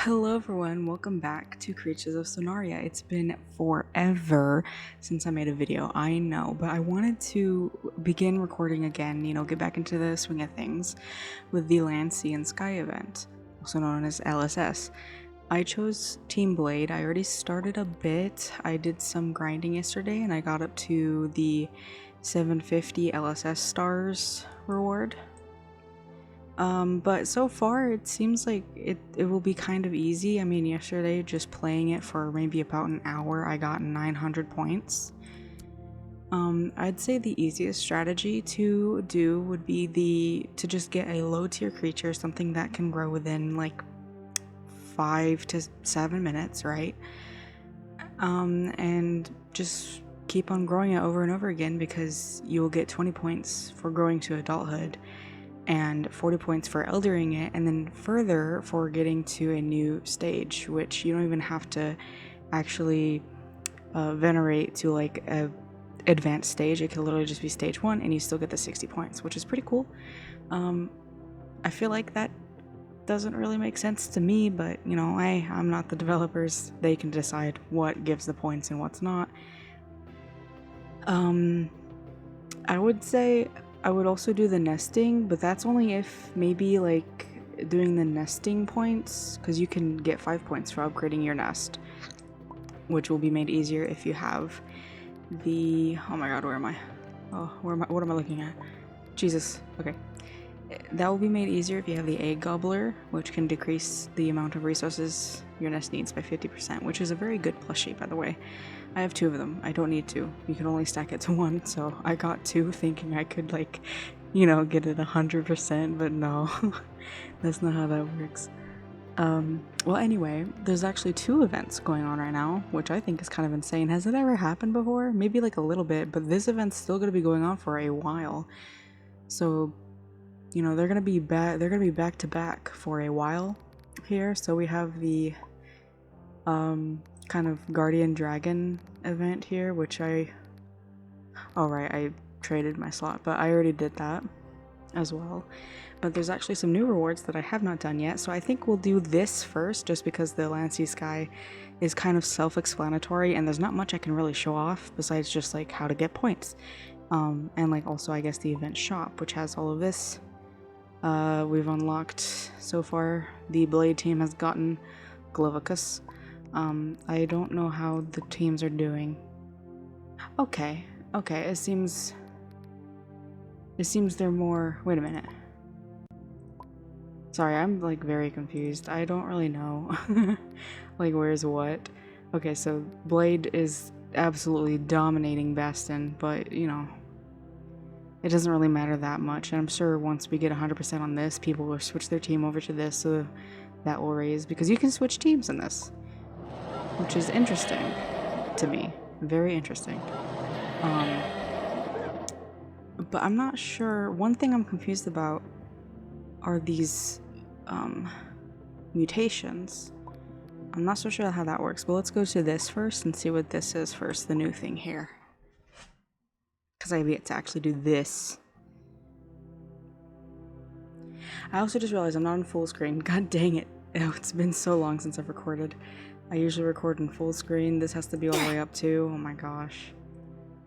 Hello everyone, welcome back to Creatures of Sonaria. It's been forever since I made a video, I know, but I wanted to begin recording again, get back into the swing of things with the Land, Sea, and Sky event, also known as LSS. I chose Team Blade. I already started a bit. I did some grinding yesterday and I got up to the 750 LSS stars reward. But so far it seems like it will be kind of easy. I mean, yesterday just playing it for maybe about an hour, I got 900 points. I'd say the easiest strategy to do would be to just get a low tier creature, something that can grow within like 5 to 7 minutes, right? And just keep on growing it over and over again because you will get 20 points for growing to adulthood and 40 points for eldering it, and then further for getting to a new stage, which you don't even have to actually venerate to like a advanced stage. It can literally just be stage 1 and you still get the 60 points, which is pretty cool. I feel like that doesn't really make sense to me, but I'm not the developers. They can decide what gives the points and what's not. I would say I would also do the nesting, but that's only if maybe like doing the nesting points, because you can get 5 points for upgrading your nest, which will be made easier if you have the, oh my god, where am I? Oh, what am I looking at? Jesus, okay. That will be made easier if you have the egg gobbler, which can decrease the amount of resources your nest needs by 50%, which is a very good plushie, by the way. I have 2 of them. I don't need 2. You can only stack it to 1, so I got 2 thinking I could, like, get it 100%, but no. That's not how that works. Well, anyway, there's actually 2 events going on right now, which I think is kind of insane. Has it ever happened before? Maybe like a little bit, but this event's still going to be going on for a while. So, they're going to be back to back for a while here. So we have the kind of Guardian Dragon event here, which I traded my slot, but I already did that as well. But there's actually some new rewards that I have not done yet, so I think we'll do this first, just because the Land, Sea, Sky is kind of self-explanatory and there's not much I can really show off besides just like how to get points. And like also I guess the event shop, which has all of this. We've unlocked so far. The Blade team has gotten Glovicus. I don't know how the teams are doing. Okay, it seems they're more, wait a minute. Sorry, I'm like very confused. I don't really know like where's what. Okay, so Blade is absolutely dominating Bastion, but it doesn't really matter that much, and I'm sure once we get 100% on this, people will switch their team over to this, so that will raise, because you can switch teams in this, which is interesting to me. Very interesting. But I'm not sure. One thing I'm confused about are these mutations. I'm not so sure how that works, but let's go to this first and see what this is first, the new thing here. Because I have yet to actually do this. I also just realized I'm not on full screen. God dang it. Oh, it's been so long since I've recorded. I usually record in full screen. This has to be all the way up too. Oh my gosh.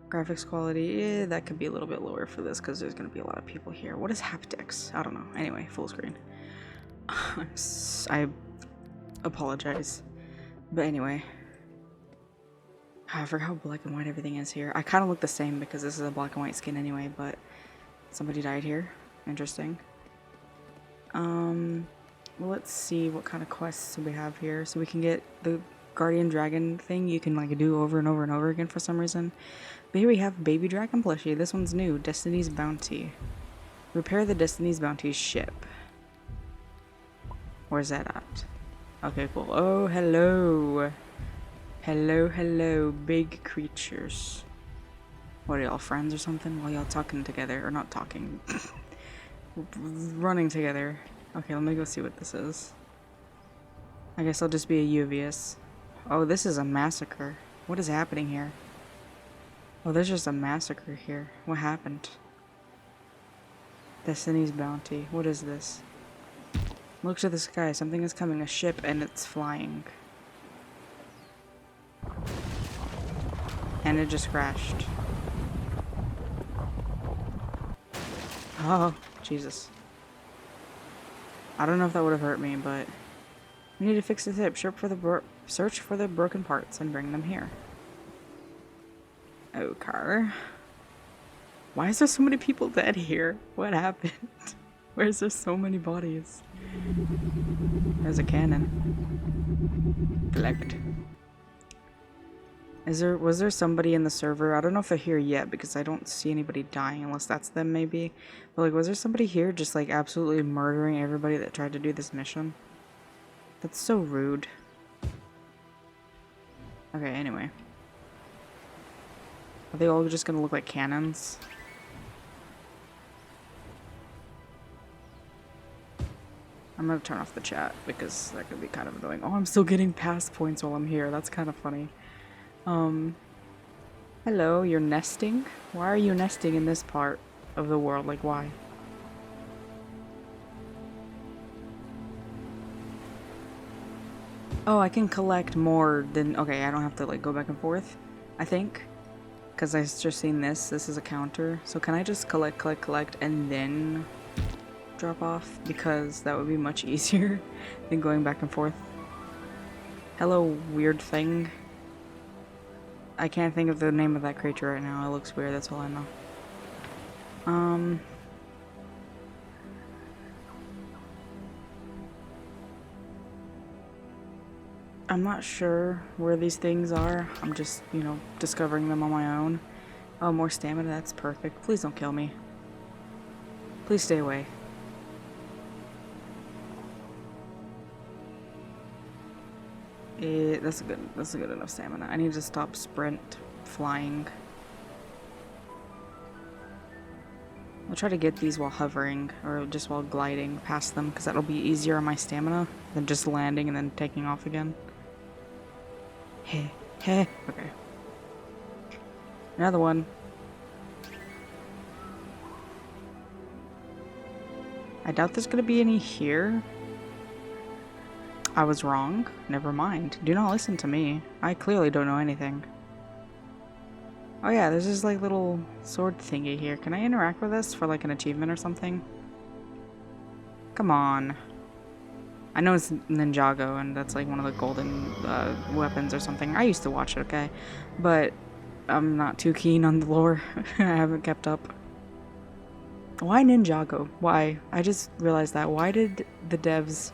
Graphics quality, that could be a little bit lower for this because there's going to be a lot of people here. What is haptics? I don't know. Anyway, full screen. I apologize. But anyway. I forgot how black and white everything is here. I kind of look the same because this is a black and white skin anyway, but somebody died here. Interesting. Well, let's see what kind of quests we have here. So we can get the Guardian Dragon thing you can like do over and over and over again for some reason. But here we have Baby Dragon plushie. This one's new. Destiny's Bounty. Repair the Destiny's Bounty ship. Where's that at? Okay, cool. Oh, hello. Hello, big creatures. What are y'all, friends or something? While y'all talking together, or not talking, running together. Okay, let me go see what this is. I guess I'll just be a Uvius. Oh, this is a massacre. What is happening here? Oh, there's just a massacre here. What happened? Destiny's Bounty. What is this? Look to the sky. Something is coming. A ship, and it's flying. And it just crashed. Oh, Jesus. I don't know if that would have hurt me, but... We need to fix the ship. Search for the broken parts and bring them here. Okay. Why is there so many people dead here? What happened? Why is there so many bodies? There's a cannon. Collect. Was there somebody in the server? I don't know if they're here yet because I don't see anybody dying unless that's them maybe. But like, was there somebody here just like absolutely murdering everybody that tried to do this mission? That's so rude. Okay, anyway. Are they all just gonna look like cannons? I'm gonna turn off the chat because that could be kind of annoying. Oh, I'm still getting pass points while I'm here. That's kind of funny. Hello, you're nesting? Why are you nesting in this part of the world? Like, why? Oh, I can collect more than... Okay, I don't have to, like, go back and forth, I think. Because I've just seen this. This is a counter. So can I just collect, and then drop off? Because that would be much easier than going back and forth. Hello, weird thing. I can't think of the name of that creature right now. It looks weird, that's all I know. I'm not sure where these things are. I'm just, you know, discovering them on my own. Oh, more stamina, that's perfect. Please don't kill me. Please stay away. That's a good enough stamina. I need to stop sprint flying. I'll try to get these while hovering or just while gliding past them because that'll be easier on my stamina than just landing and then taking off again. Heh, heh. Okay. Another one. I doubt there's gonna be any here. I was wrong. Never mind. Do not listen to me. I clearly don't know anything. Oh yeah, there's this like little sword thingy here. Can I interact with this for like an achievement or something? Come on. I know it's Ninjago and that's like one of the golden weapons or something. I used to watch it, okay? But I'm not too keen on the lore. I haven't kept up. Why Ninjago? Why? I just realized that. Why did the devs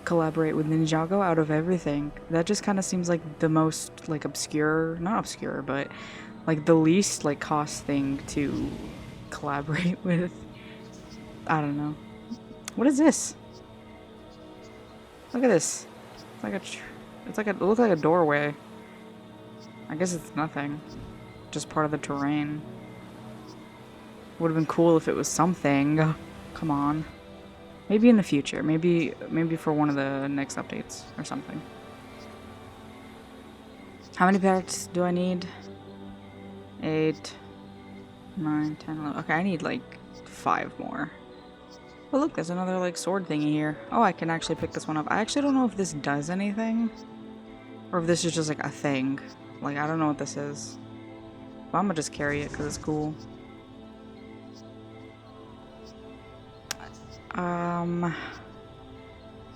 collaborate with Ninjago out of everything? That just kind of seems like the most like obscure, not obscure, but like the least like cost thing to collaborate with. I don't know. What is this? Look at this. It looks like a doorway. I guess it's nothing. Just part of the terrain. Would have been cool if it was something. Come on. Maybe in the future. Maybe for one of the next updates or something. How many parrots do I need? 8, 9, 10, 11. Okay, I need like 5 more. Oh look, there's another like sword thingy here. Oh, I can actually pick this one up. I actually don't know if this does anything. Or if this is just like a thing. Like, I don't know what this is. But I'm gonna just carry it because it's cool.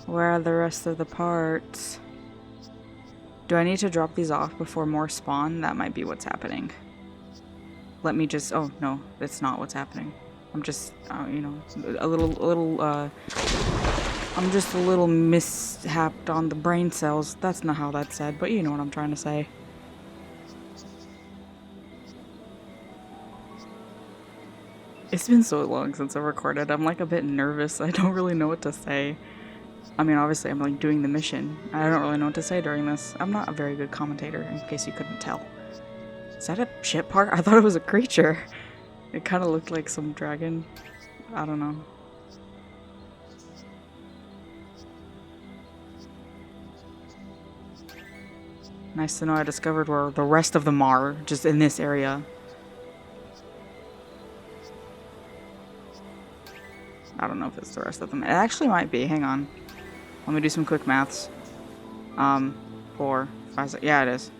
Where are the rest of the parts? Do I need to drop these off before more spawn? That might be what's happening. Let me just... Oh, no. That's not what's happening. I'm just, you know, I'm just a little mishapped on the brain cells. That's not how that's said, but you know what I'm trying to say. It's been so long since I recorded. I'm like a bit nervous. I don't really know what to say. I mean, obviously I'm like doing the mission. I don't really know what to say during this. I'm not a very good commentator, in case you couldn't tell. Is that a ship part? I thought it was a creature. It kind of looked like some dragon. I don't know. Nice to know I discovered where the rest of them are, just in this area. I don't know if it's the rest of them. It actually might be. Hang on. Let me do some quick maths. 4, 5, 6. Yeah, it is.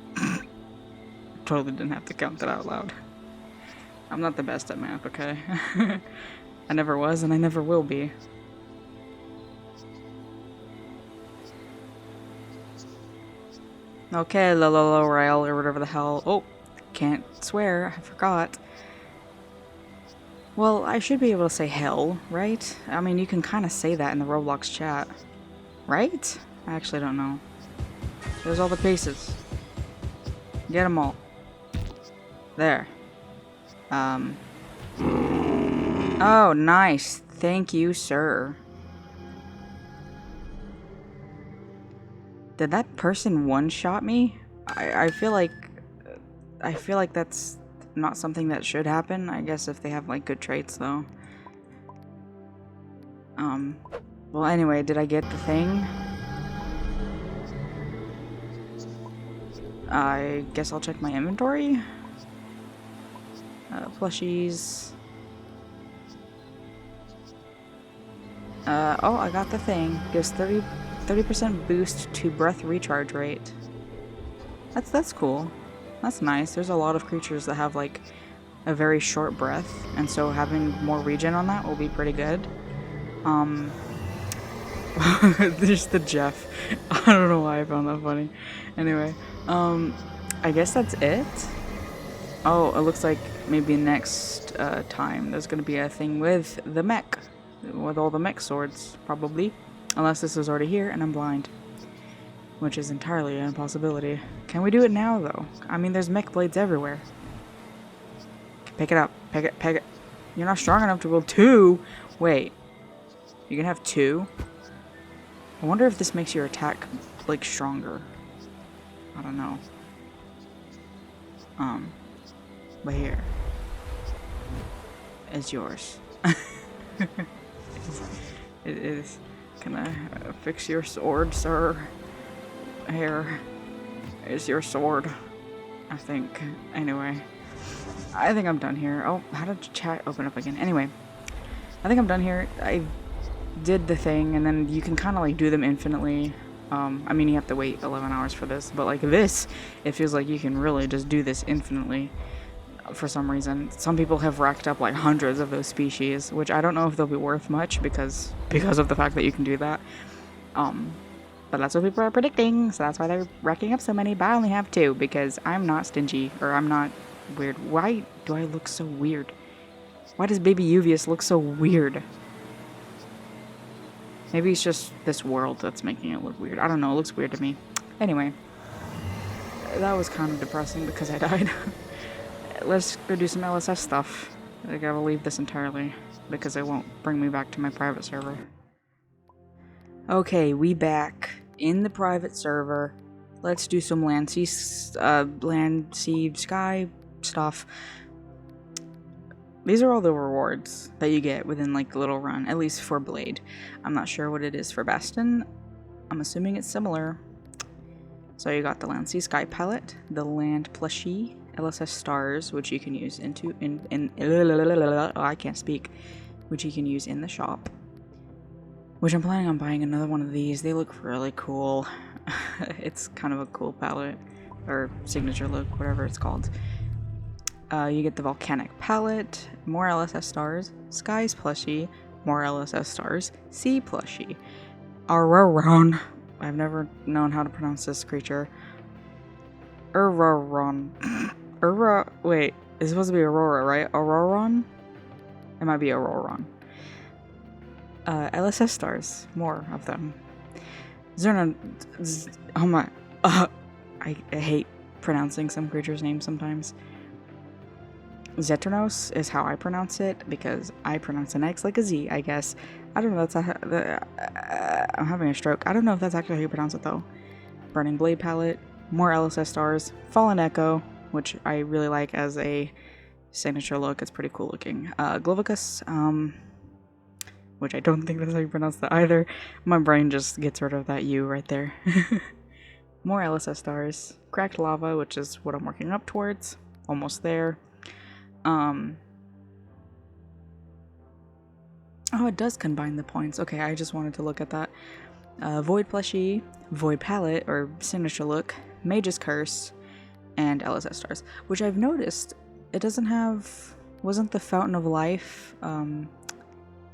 Totally didn't have to count that out loud. I'm not the best at math, okay? I never was, and I never will be. Okay, la rail, or whatever the hell. Oh, can't swear, I forgot. Well, I should be able to say hell, right? I mean, you can kind of say that in the Roblox chat. Right? I actually don't know. There's all the pieces. Get them all. There. Oh, nice. Thank you, sir. Did that person one-shot me? I feel like that's not something that should happen. I guess if they have like good traits though. Well anyway, did I get the thing? I guess I'll check my inventory. Plushies. Oh, I got the thing. Gives 30% boost to breath recharge rate. That's cool. That's nice. There's a lot of creatures that have like a very short breath, and so having more regen on that will be pretty good. There's the Jeff. I don't know why I found that funny. Anyway, I guess that's it. Oh, it looks like maybe next time there's gonna be a thing with the mech. With all the mech swords, probably. Unless this is already here and I'm blind. Which is entirely an impossibility. Can we do it now, though? I mean, there's mech blades everywhere. Pick it up. Pick it. You're not strong enough to build 2! Wait. You can have 2? I wonder if this makes your attack, like, stronger. I don't know. But here. Is yours. It is. Can I fix your sword, sir? Here is your sword, I think. Anyway, I think I'm done here. Oh, how did chat open up again? Anyway, I think I'm done here. I did the thing, and then you can kind of like do them infinitely. I mean, you have to wait 11 hours for this, but like this, it feels like you can really just do this infinitely. For some reason, some people have racked up like hundreds of those species, which I don't know if they'll be worth much because of the fact that you can do that. But that's what people are predicting, so that's why they're racking up so many. But I only have 2 because I'm not stingy, or I'm not weird. Why do I look so weird? Why does baby Uvius look so weird? Maybe it's just this world that's making it look weird. I don't know, it looks weird to me. Anyway, that was kind of depressing because I died. Let's go do some LSS stuff. I gotta leave this entirely because it won't bring me back to my private server. Okay, we back in the private server. Let's do some land, sea, sky stuff. These are all the rewards that you get within like the little run, at least for Blade. I'm not sure what it is for Bastion. I'm assuming it's similar. So you got the land, sea, sky palette, the land plushie, LSS stars, which you can use I can't speak, which you can use in the shop. Which I'm planning on buying another one of these. They look really cool. It's kind of a cool palette, or signature look, whatever it's called. You get the volcanic palette, more LSS stars, skies plushie, more LSS stars, sea plushie, Auroron. I've never known how to pronounce this creature. Auroron. Wait, it's supposed to be Aurora, right? Auroron? It might be Auroron. LSS stars, more of them. Oh my, I hate pronouncing some creatures' names sometimes. Zeternos is how I pronounce it, because I pronounce an X like a Z, I guess. I don't know, I'm having a stroke. I don't know if that's actually how you pronounce it, though. Burning Blade palette, more LSS stars, Fallen Echo, which I really like as a signature look. It's pretty cool looking. Glovicus, which I don't think that's how you pronounce that either. My brain just gets rid of that U right there. More LSS stars. Cracked Lava, which is what I'm working up towards. Almost there. Oh, it does combine the points. Okay, I just wanted to look at that. Void Plushie, Void Palette, or Signature Look, Mage's Curse, and LSS stars. Which I've noticed, it doesn't have... Wasn't the Fountain of Life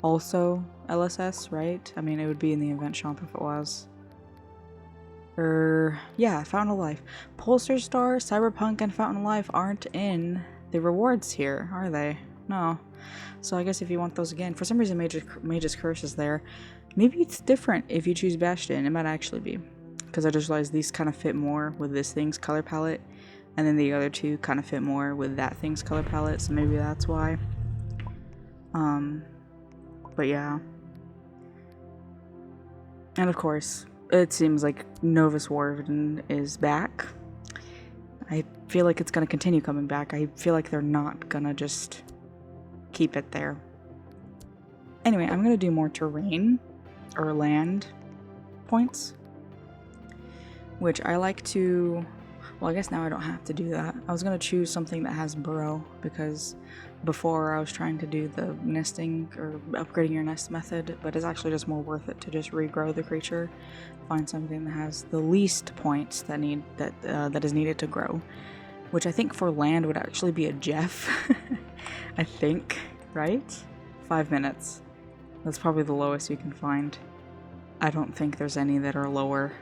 also LSS, right? I mean, it would be in the event shop if it was. Yeah, Fountain of Life. Pulsar Star, Cyberpunk, and Fountain of Life aren't in the rewards here, are they? No. So I guess if you want those again, for some reason Mage's Curse is there. Maybe it's different if you choose Bastion. It might actually be. Because I just realized these kind of fit more with this thing's color palette. And then the other two kind of fit more with that thing's color palette. So maybe that's why. But yeah. And of course, it seems like Novus Warden is back. I feel like it's going to continue coming back. I feel like they're not going to just keep it there. Anyway, I'm going to do more terrain or land points, which I like to... Well, I guess now I don't have to do that. I was going to choose something that has burrow, because before I was trying to do the nesting or upgrading your nest method, but it's actually just more worth it to just regrow the creature. Find something that has the least points that is needed to grow, which I think for land would actually be a Jeff. I think, right? 5 minutes. That's probably the lowest you can find. I don't think there's any that are lower.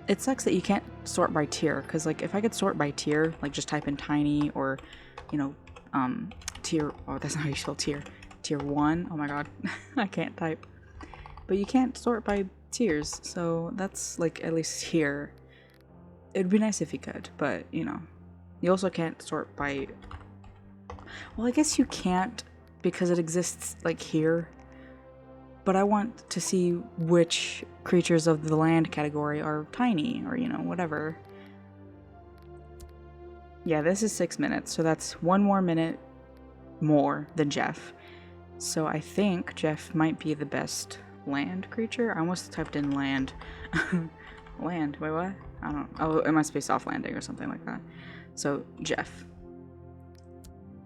It sucks that you can't sort by tier, because like if I could sort by tier, like just type in tiny or, you know, tier, oh that's not how you spell tier, tier 1, oh my god, I can't type. But you can't sort by tiers, so that's like at least here. It'd be nice if you could, but you know, you also can't sort by, well I guess you can't because it exists like here. But I want to see which creatures of the land category are tiny, or, you know, whatever. Yeah, this is 6 minutes, so that's 1 more minute more than Jeff. So I think Jeff might be the best land creature. I almost typed in land. Land, wait, what? I don't... Oh, it must be soft landing or something like that. So, Jeff.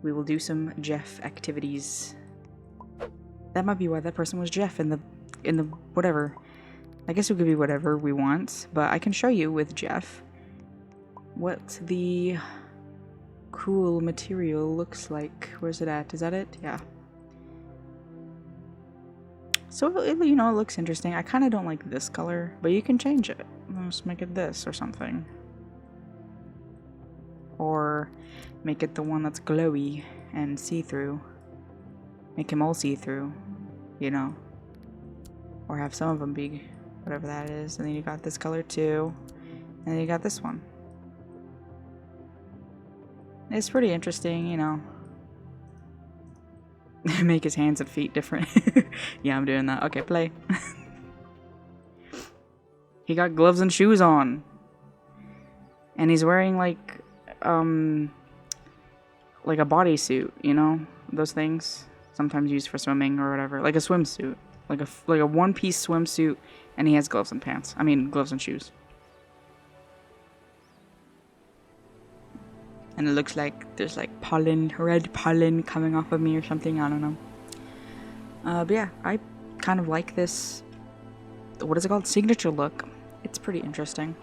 We will do some Jeff activities. That might be why that person was Jeff in the whatever. I guess it could be whatever we want, but I can show you with Jeff what the cool material looks like. Where's it at? Is that it? Yeah. So, you know, it looks interesting. I kind of don't like this color, but you can change it. Let's make it this or something. Or make it the one that's glowy and see-through. Make him all see-through, you know. Or have some of them be whatever that is. And then you got this color too. And then you got this one. It's pretty interesting, you know. Make his hands and feet different. Yeah, I'm doing that. Okay, play. He got gloves and shoes on. And he's wearing like a bodysuit, you know? Those things. Sometimes used for swimming or whatever, like a swimsuit, like a one-piece swimsuit, and he has gloves and pants. I mean, gloves and shoes. And it looks like there's like pollen, red pollen coming off of me or something. I don't know. But yeah, I kind of like this. What is it called? Signature look. It's pretty interesting.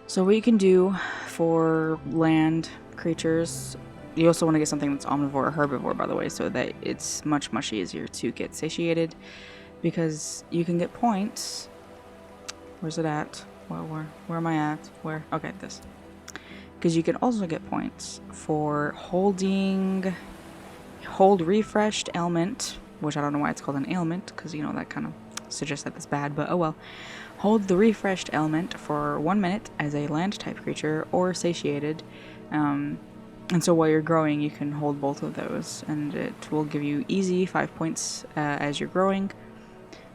So what you can do for land creatures. You also want to get something that's omnivore or herbivore, by the way, so that it's much, much easier to get satiated, because you can get points. Where's it at? Where am I at? Where? Okay, this. Because you can also get points for hold refreshed ailment, which I don't know why it's called an ailment, because, you know, that kind of suggests that it's bad, but oh well. Hold the refreshed ailment for 1 minute as a land type creature, or satiated. And so while you're growing, you can hold both of those, and it will give you easy 5 points as you're growing.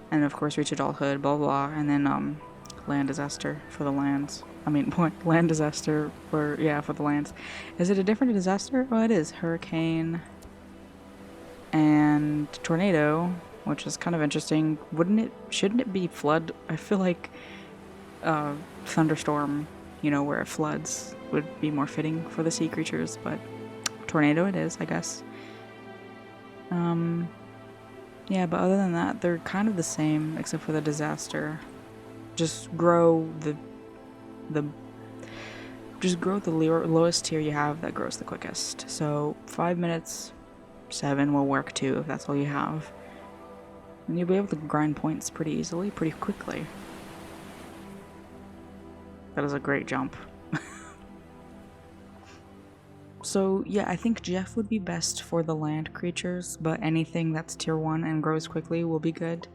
And of course, reach adulthood, blah blah, and then land disaster for the lands. I mean, land disaster for the lands. Is it a different disaster? Well, it is. Hurricane and tornado, which is kind of interesting. Shouldn't it be flood? I feel like thunderstorm, you know, where it floods would be more fitting for the sea creatures, but tornado it is, I guess. Yeah, but other than that, they're kind of the same, except for the disaster. Just grow the lowest tier you have that grows the quickest. So 5 minutes, 7 will work too if that's all you have. And you'll be able to grind points pretty easily, pretty quickly. That is a great jump. So yeah, I think Jeff would be best for the land creatures, but anything that's tier 1 and grows quickly will be good.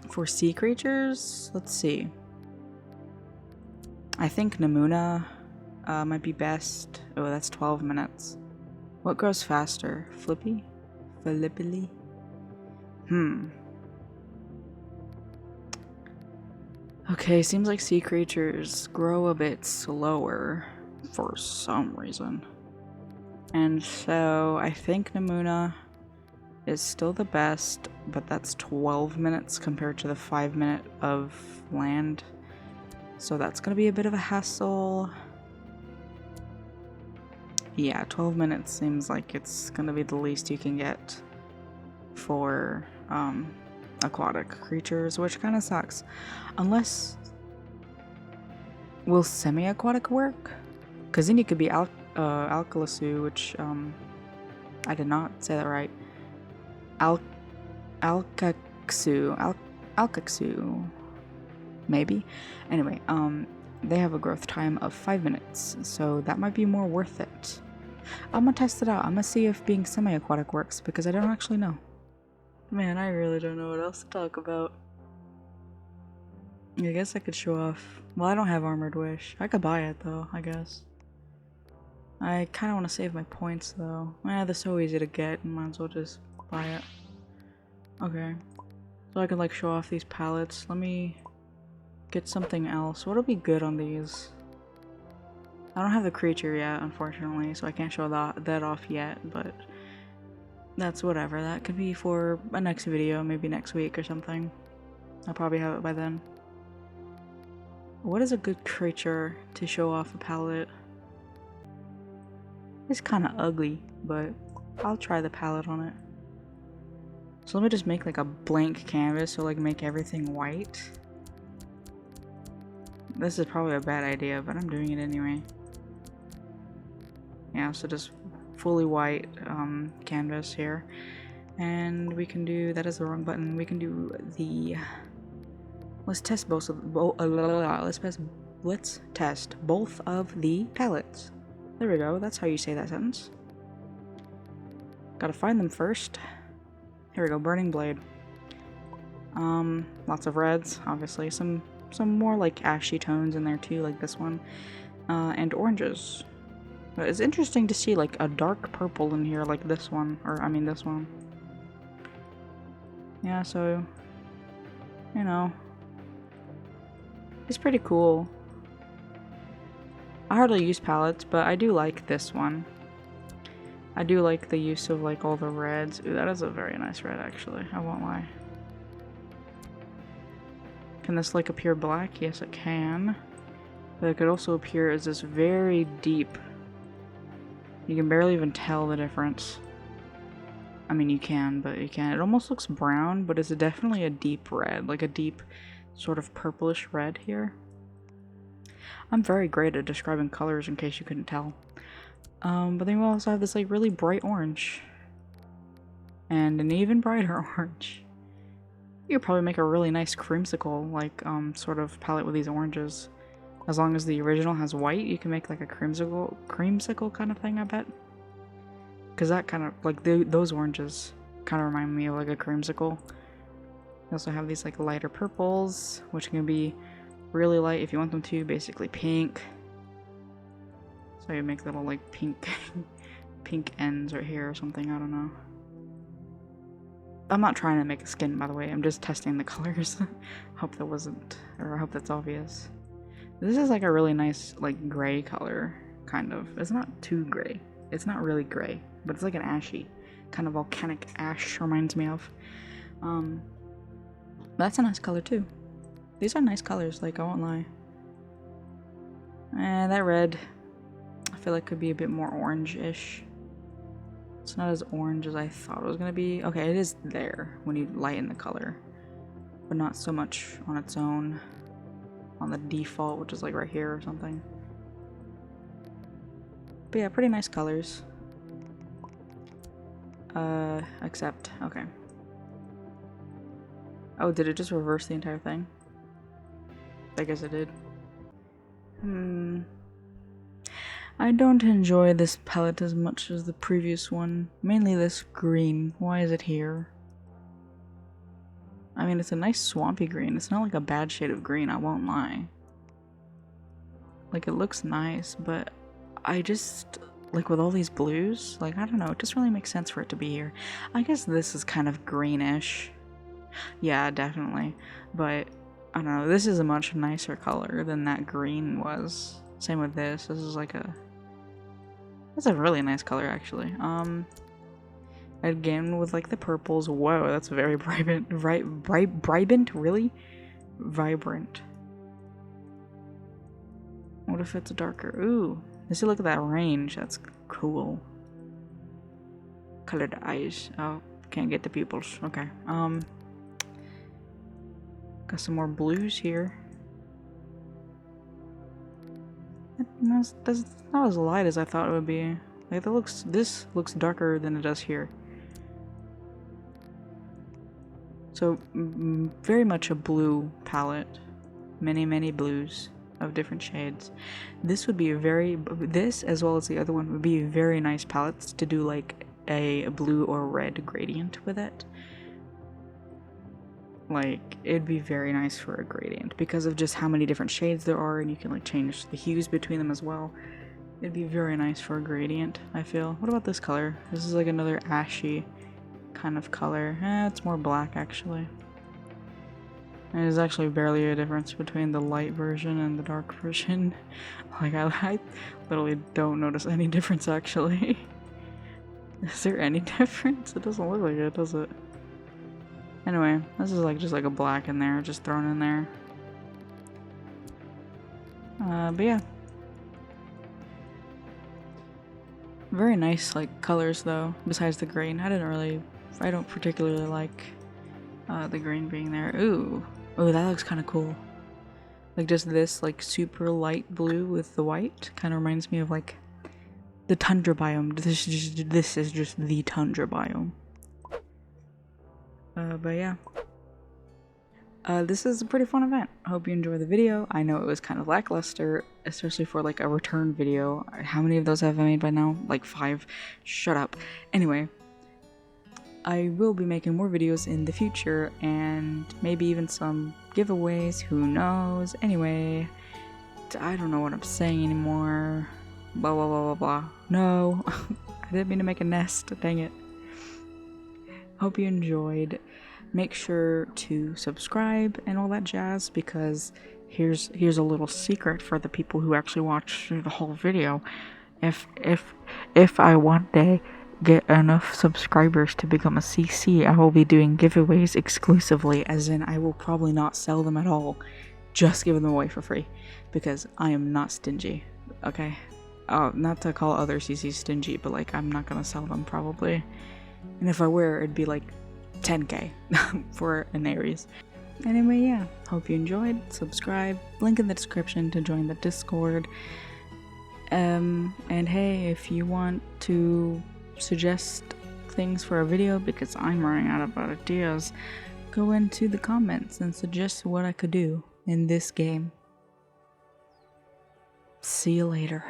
For sea creatures, let's see. I think Namuna might be best. Oh, that's 12 minutes. What grows faster? Flippy? Flippily? Okay, seems like sea creatures grow a bit slower for some reason. And so I think Namuna is still the best, but that's 12 minutes compared to the 5 minute of land. So that's gonna be a bit of a hassle. Yeah, 12 minutes seems like it's gonna be the least you can get for aquatic creatures, which kind of sucks. Unless... will semi-aquatic work? Because then you could be Alkalasu, which, I did not say that right. Alkaksu. Maybe? Anyway, they have a growth time of 5 minutes, so that might be more worth it. I'm gonna test it out. I'm gonna see if being semi-aquatic works, because I don't actually know. Man, I really don't know what else to talk about. I guess I could show off. Well, I don't have Armored Wish. I could buy it, though, I guess. I kind of want to save my points, though. They're so easy to get, and might as well just buy it. Okay. So I can, like, show off these palettes. Let me get something else. What'll be good on these? I don't have the creature yet, unfortunately, so I can't show that off yet, but that's whatever. That could be for a next video, maybe next week or something. I'll probably have it by then. What is a good creature to show off a palette? It's kind of ugly, but I'll try the palette on it. So let me just make like a blank canvas, so like make everything white. This is probably a bad idea, but I'm doing it anyway. Yeah, so just fully white canvas here. And we can do, that is the wrong button, we can do the, let's test both of, let's test both of the palettes. There we go, that's how you say that sentence. Gotta find them first. Here we go, Burning Blade. Lots of reds, obviously. Some more like ashy tones in there too, like this one. And oranges. But it's interesting to see like a dark purple in here like this one, or I mean this one. Yeah, so, you know, it's pretty cool. I hardly use palettes, but I do like this one. I do like the use of like all the reds. Ooh, that is a very nice red actually, I won't lie. Can this like appear black? Yes, it can. But it could also appear as this very deep. You can barely even tell the difference. I mean, you can, but you can't. It almost looks brown, but it's definitely a deep red, like a deep sort of purplish red here. I'm very great at describing colors in case you couldn't tell. But then we also have this like really bright orange. And an even brighter orange. You could probably make a really nice creamsicle, like, sort of palette with these oranges. As long as the original has white, you can make like a creamsicle kind of thing, I bet. Because that kind of, like, those oranges kind of remind me of like a creamsicle. You also have these like lighter purples, which can be really light if you want them to, basically pink. So you make little like pink pink ends right here or something, I don't know. I'm not trying to make a skin, by the way, I'm just testing the colors. Hope that wasn't, or I hope that's obvious. This is like a really nice like gray color, kind of. It's not too gray. It's not really gray, but it's like an ashy, kind of volcanic ash reminds me of. That's a nice color too. These are nice colors, like, I won't lie. And that red, I feel like could be a bit more orange-ish. It's not as orange as I thought it was gonna be. Okay, it is there when you lighten the color, but not so much on its own, on the default, which is like right here or something. But yeah, pretty nice colors. Except, okay. Oh, did it just reverse the entire thing? I guess it did. I don't enjoy this palette as much as the previous one. Mainly this green. Why is it here? I mean, it's a nice swampy green. It's not like a bad shade of green, I won't lie. Like, it looks nice, but I just, like, with all these blues, like, I don't know, it just really makes sense for it to be here. I guess this is kind of greenish. Yeah, definitely. But, I don't know, this is a much nicer color than that green was. Same with this. This is like a... That's a really nice color, actually. Again, with, like, the purples. Whoa, that's very vibrant. Vibrant? Really? Vibrant. What if it's darker? Ooh. Let's look at that range. That's cool. Colored eyes. Oh, can't get the pupils. Okay. Got some more blues here. That's not as light as I thought it would be. Like this looks darker than it does here. So very much a blue palette. Many blues of different shades. This would be this as well as the other one would be very nice palettes to do like a blue or red gradient with it. Like, it'd be very nice for a gradient because of just how many different shades there are, and you can like change the hues between them as well. It'd be very nice for a gradient, I feel. What about this color? This is like another ashy kind of color. It's more black actually. There's actually barely a difference between the light version and the dark version. Like, I literally don't notice any difference actually. Is there any difference? It doesn't look like it, does it? Anyway, this is like just like a black in there, just thrown in there. But yeah. Very nice like colors though, besides the green. I don't particularly like the green being there. Ooh, that looks kind of cool. Like just this like super light blue with the white kind of reminds me of like the tundra biome. This is just the tundra biome. But yeah. This is a pretty fun event. I hope you enjoy the video. I know it was kind of lackluster, especially for like a return video. How many of those have I made by now? Like 5? Shut up. Anyway, I will be making more videos in the future and maybe even some giveaways, who knows. Anyway, I don't know what I'm saying anymore. Blah blah blah blah blah. No, I didn't mean to make a nest, dang it. Hope you enjoyed. Make sure to subscribe and all that jazz, because here's a little secret for the people who actually watch the whole video. If I one day get enough subscribers to become a CC, I will be doing giveaways exclusively, as in I will probably not sell them at all, just give them away for free, because I am not stingy, okay? Not to call other CCs stingy, but like I'm not gonna sell them probably. And if I were, it'd be like 10k for an Aries. Anyway, yeah, hope you enjoyed. Subscribe, link in the description to join the Discord. And hey, if you want to suggest things for a video, because I'm running out of ideas, go into the comments and suggest what I could do in this game. See you later.